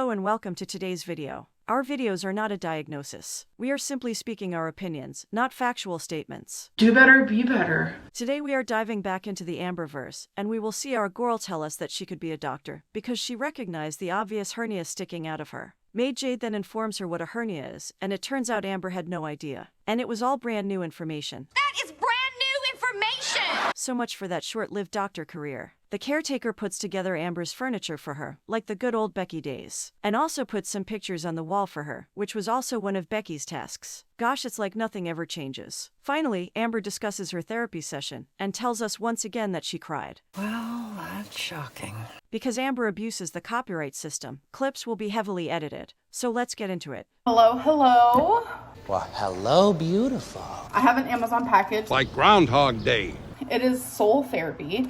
Hello and welcome to today's video. Our videos are not a diagnosis. We are simply speaking our opinions, not factual statements. Do better, be better. Today we are diving back into the Amberverse, and we will see our girl tell us that she could be a doctor, because she recognized the obvious hernia sticking out of her. Maid Jade then informs her what a hernia is, and it turns out Amber had no idea. And it was all brand new information. That is brand new information! So much for that short-lived doctor career. The caretaker puts together Amber's furniture for her, like the good old Becky days. And also puts some pictures on the wall for her, which was also one of Becky's tasks. Gosh, it's like nothing ever changes. Finally, Amber discusses her therapy session, and tells us once again that she cried. Well, that's shocking. Because Amber abuses the copyright system, clips will be heavily edited. So let's get into it. Hello, hello. Well, hello, beautiful. I have an Amazon package. Like Groundhog Day. It is Soul Therapy,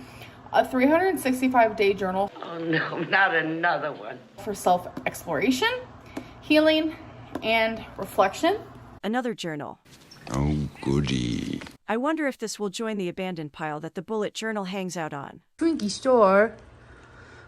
a 365-day journal Oh no, not another one. for self-exploration, healing, and reflection. Another journal. Oh, goody. I wonder if this will join the abandoned pile that the bullet journal hangs out on. Twinkie store.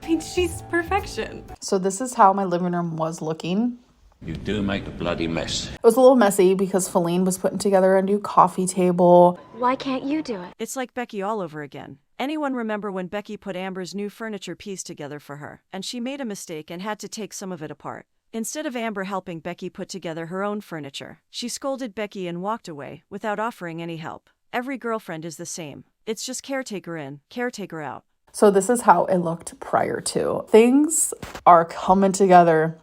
I mean, she's perfection. So this is how my living room was looking. You do make a bloody mess. It was a little messy because Feline was putting together a new coffee table. Why can't you do it? It's like Becky all over again. Anyone remember when Becky put Amber's new furniture piece together for her, and she made a mistake and had to take some of it apart? Instead of Amber helping Becky put together her own furniture, she scolded Becky and walked away without offering any help. Every girlfriend is the same. It's just caretaker in, caretaker out. So this is how it looked prior to. Things are coming together.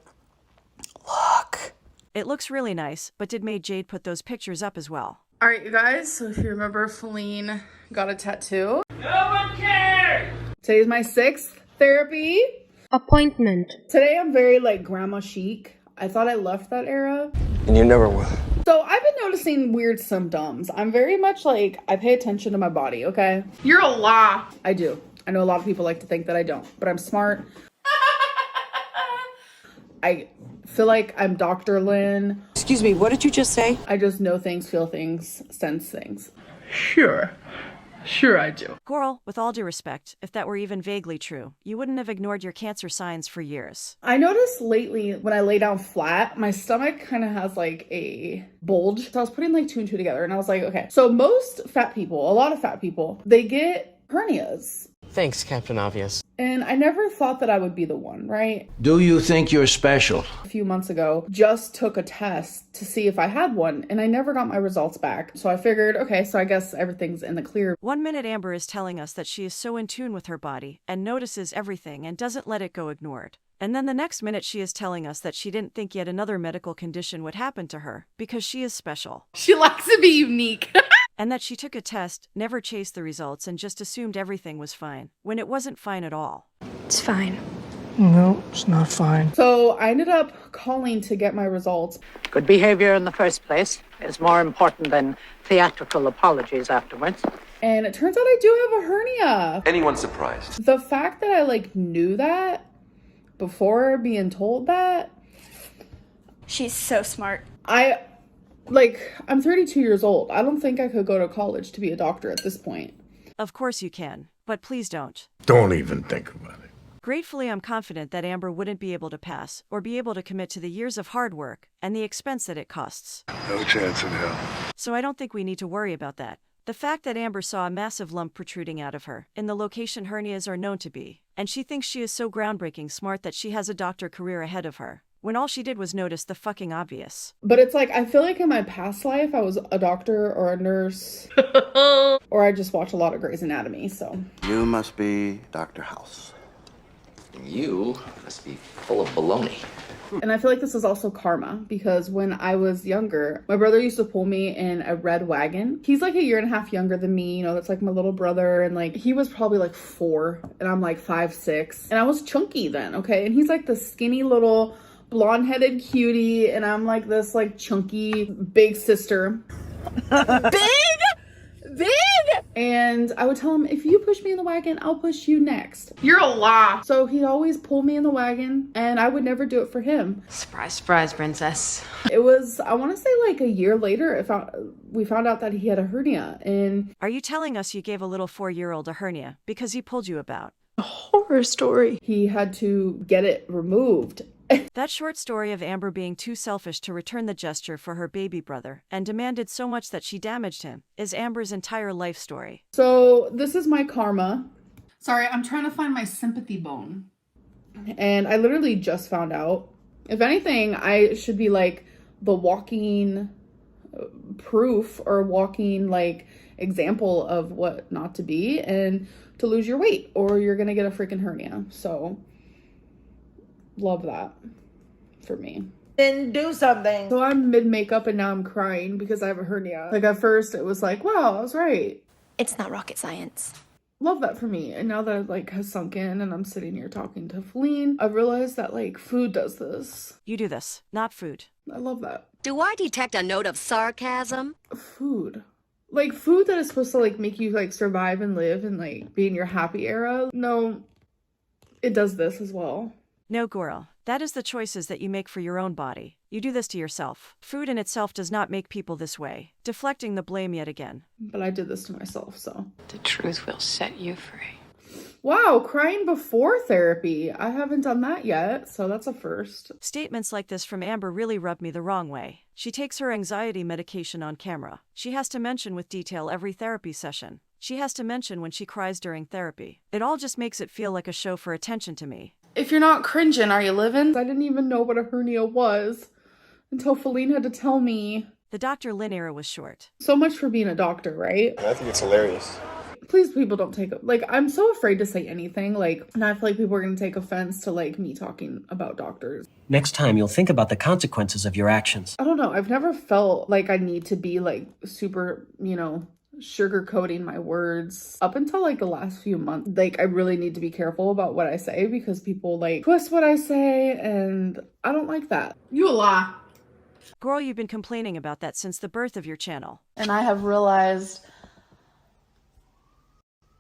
Look. It looks really nice, but did Maid Jade put those pictures up as well? All right, you guys, so if you remember, Feline got a tattoo. No one cares! Today's my 6th therapy Appointment. Today I'm very like grandma chic. I thought I left that era. And you never will. So I've been noticing weird symptoms. I'm very much like, I pay attention to my body, okay? You're a lie. I do. I know a lot of people like to think that I don't, but I'm smart. I feel like I'm Dr. Lynn. Excuse me, what did you just say? I just know things, feel things, sense things. Sure I do. Coral, with all due respect, if that were even vaguely true, you wouldn't have ignored your cancer signs for years. I noticed lately when I lay down flat, my stomach kind of has like a bulge. So I was putting like 2 and 2 together and I was like, okay. So most fat people, a lot of fat people, they get hernias. Thanks, Captain Obvious. And I never thought that I would be the one, right? Do you think you're special? A few months ago, just took a test to see if I had one, and I never got my results back. So I figured, okay, so I guess everything's in the clear. 1 minute Amber is telling us that she is so in tune with her body and notices everything and doesn't let it go ignored. And then the next minute she is telling us that she didn't think yet another medical condition would happen to her because she is special. She likes to be unique. And that she took a test, never chased the results, and just assumed everything was fine, when it wasn't fine at all. It's fine. No, it's not fine. So I ended up calling to get my results. Good behavior in the first place is more important than theatrical apologies afterwards. And it turns out I do have a hernia. Anyone surprised? The fact that I like knew that before being told that. She's so smart. I'm 32 years old. I don't think I could go to college to be a doctor at this point. Of course you can, but please don't. Don't even think about it. Gratefully, I'm confident that Amber wouldn't be able to pass, or be able to commit to the years of hard work, and the expense that it costs. No chance in hell. So I don't think we need to worry about that. The fact that Amber saw a massive lump protruding out of her, in the location hernias are known to be, and she thinks she is so groundbreaking smart that she has a doctor career ahead of her, when all she did was notice the fucking obvious. But it's like, I feel like in my past life, I was a doctor or a nurse. Or I just watch a lot of Grey's Anatomy, so. You must be Dr. House. You must be full of baloney. And I feel like this is also karma, because when I was younger, my brother used to pull me in a red wagon. He's like a year and a half younger than me, you know, that's like my little brother. And like, he was probably like 4 and I'm like 5'6". And I was chunky then, okay? And he's like the skinny little blonde-headed cutie, and I'm like this like chunky big sister. Big! And I would tell him, if you push me in the wagon, I'll push you next. You're a lie. So he'd always pull me in the wagon, and I would never do it for him. Surprise, surprise, princess. It was, I want to say like a year later, we found out that he had a hernia. And Are you telling us you gave a little 4-year-old a hernia because he pulled you about? A horror story. he had to get it removed. That short story of Amber being too selfish to return the gesture for her baby brother and demanded so much that she damaged him is Amber's entire life story. So this is my karma. Sorry, I'm trying to find my sympathy bone. And I literally just found out. If anything, I should be like the walking proof or walking like example of what not to be and to lose your weight or you're gonna get a freaking hernia. So love that for me. Then do something. So I'm mid makeup and now I'm crying because I have a hernia. Like at first it was like, wow, I was right. It's not rocket science. Love that for me. And now that it like has sunk in and I'm sitting here talking to Feline, I've realized that like food does this. You do this, not food. I love that. Do I detect a note of sarcasm? Food. Like food that is supposed to like make you like survive and live and like be in your happy era. No, it does this as well. No, girl. That is the choices that you make for your own body. You do this to yourself. Food in itself does not make people this way. Deflecting the blame yet again. But I did this to myself, so. The truth will set you free. Wow, crying before therapy. I haven't done that yet, so that's a first. Statements like this from Amber really rub me the wrong way. She takes her anxiety medication on camera. She has to mention with detail every therapy session. She has to mention when she cries during therapy. It all just makes it feel like a show for attention to me. If you're not cringing, are you living? I didn't even know what a hernia was until Feline had to tell me. The Dr. Lynn era was short. So much for being a doctor, right? I think it's hilarious. Please, people don't take it. Like, I'm so afraid to say anything. Like, and I feel like people are going to take offense to, like, me talking about doctors. Next time, you'll think about the consequences of your actions. I don't know. I've never felt like I need to be, like, super, you know, sugarcoating my words up until like the last few months. Like I really need to be careful about what I say because people like twist what I say and I don't like that. You a lie. Girl, you've been complaining about that since the birth of your channel. And I have realized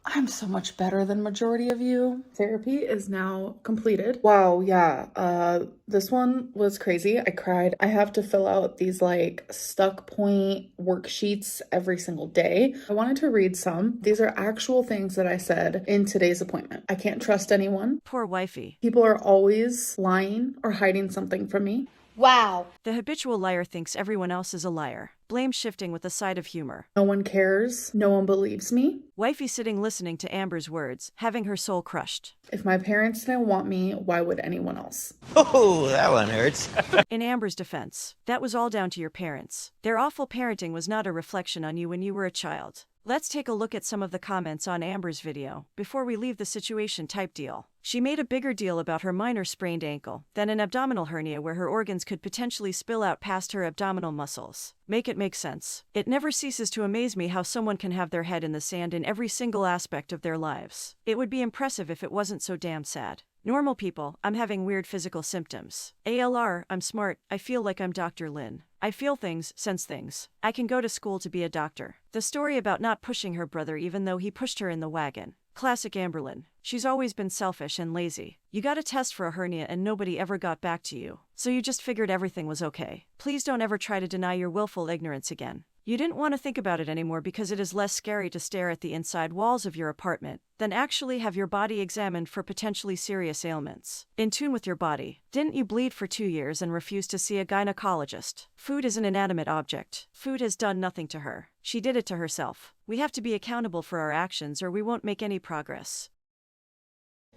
I'm so much better than majority of you. Therapy is now completed. Wow, yeah. This one was crazy. I cried. I have to fill out these like stuck point worksheets every single day. I wanted to read some. These are actual things that I said in today's appointment. I can't trust anyone. Poor wifey. People are always lying or hiding something from me. Wow. The habitual liar thinks everyone else is a liar. Blame shifting with a side of humor. No one cares. No one believes me. Wifey sitting listening to Amber's words, having her soul crushed. If my parents didn't want me, why would anyone else? Oh, that one hurts. In Amber's defense, that was all down to your parents. Their awful parenting was not a reflection on you when you were a child. Let's take a look at some of the comments on Amber's video before we leave the situation type deal. She made a bigger deal about her minor sprained ankle than an abdominal hernia where her organs could potentially spill out past her abdominal muscles. Make it make sense. It never ceases to amaze me how someone can have their head in the sand in every single aspect of their lives. It would be impressive if it wasn't so damn sad. Normal people, I'm having weird physical symptoms. ALR, I'm smart, I feel like I'm Dr. Lynn. I feel things, sense things. I can go to school to be a doctor. The story about not pushing her brother even though he pushed her in the wagon. Classic Amberlynn. She's always been selfish and lazy. You got a test for a hernia and nobody ever got back to you. So you just figured everything was okay. Please don't ever try to deny your willful ignorance again. You didn't want to think about it anymore because it is less scary to stare at the inside walls of your apartment than actually have your body examined for potentially serious ailments. In tune with your body. Didn't you bleed for 2 years and refuse to see a gynecologist? Food is an inanimate object. Food has done nothing to her. She did it to herself. We have to be accountable for our actions or we won't make any progress.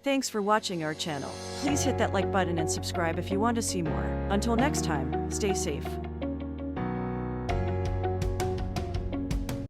Thanks for watching our channel. Please hit that like button and subscribe if you want to see more. Until next time, stay safe.